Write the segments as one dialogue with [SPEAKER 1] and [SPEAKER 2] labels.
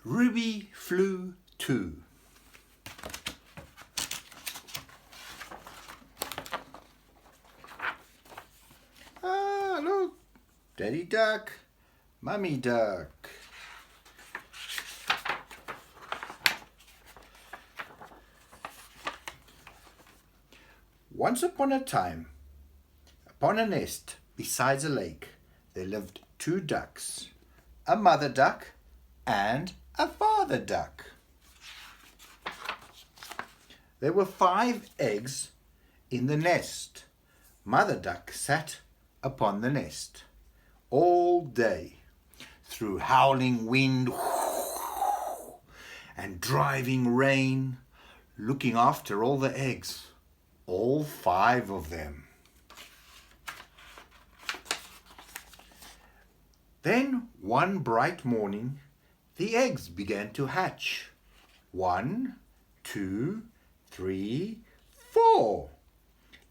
[SPEAKER 1] Ruby flew too. Ah, look, Daddy Duck, Mummy Duck. Once upon a time, upon a nest beside a lake, there lived two ducks, a mother duck and a father duck. There were 5 eggs in the nest. Mother duck sat upon the nest all day, through howling wind and driving rain, looking after all the eggs, all 5 of them. Then one bright morning, the eggs began to hatch. 1, 2, 3, 4.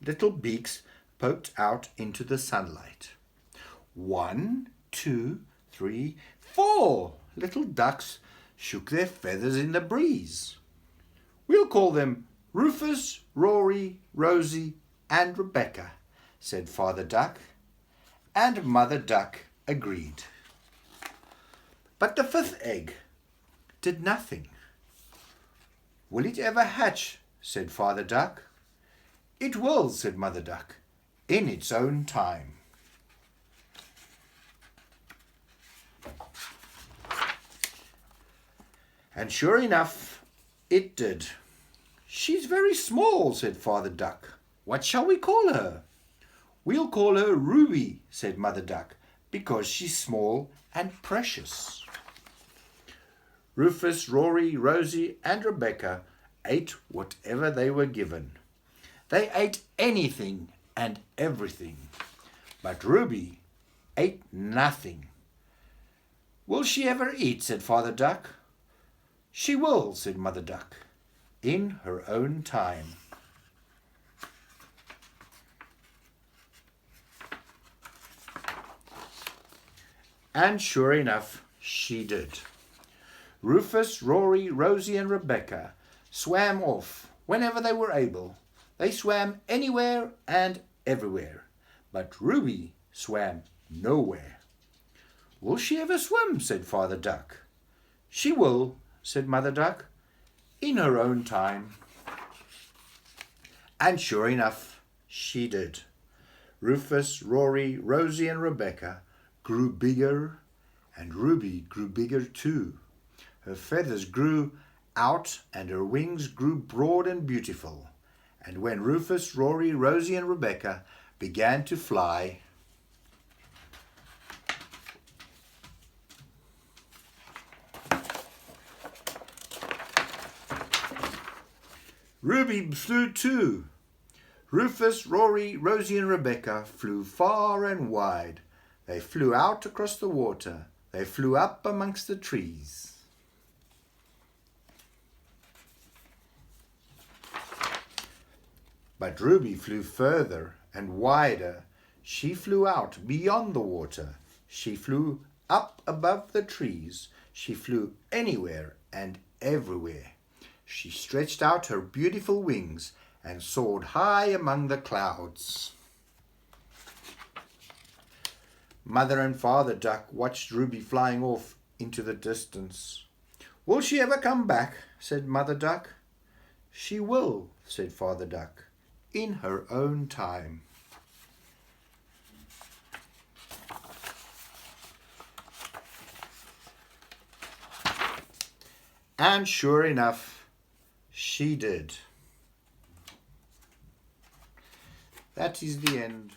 [SPEAKER 1] Little beaks poked out into the sunlight. 1, 2, 3, 4. Little ducks shook their feathers in the breeze. We'll call them Rufus, Rory, Rosie, and Rebecca, said Father Duck, and Mother Duck agreed. But the 5th egg did nothing. Will it ever hatch? Said Father Duck. It will, said Mother Duck, in its own time. And sure enough, it did. She's very small, said Father Duck. What shall we call her? We'll call her Ruby, said Mother Duck, because she's small and precious. Rufus, Rory, Rosie, and Rebecca ate whatever they were given. They ate anything and everything, but Ruby ate nothing. Will she ever eat? Said Father Duck. She will, said Mother Duck, in her own time. And sure enough, she did. Rufus, Rory, Rosie, and Rebecca swam off whenever they were able. They swam anywhere and everywhere, but Ruby swam nowhere. Will she ever swim? Said Father Duck. She will, said Mother Duck, in her own time. And sure enough, she did. Rufus, Rory, Rosie, and Rebecca grew bigger, and Ruby grew bigger too. Her feathers grew out and her wings grew broad and beautiful. And when Rufus, Rory, Rosie, and Rebecca began to fly, Ruby flew too. Rufus, Rory, Rosie, and Rebecca flew far and wide. They flew out across the water. They flew up amongst the trees. But Ruby flew further and wider. She flew out beyond the water. She flew up above the trees. She flew anywhere and everywhere. She stretched out her beautiful wings and soared high among the clouds. Mother and Father Duck watched Ruby flying off into the distance. Will she ever come back? Said Mother Duck. She will, said Father Duck, in her own time. And sure enough, she did. That is the end.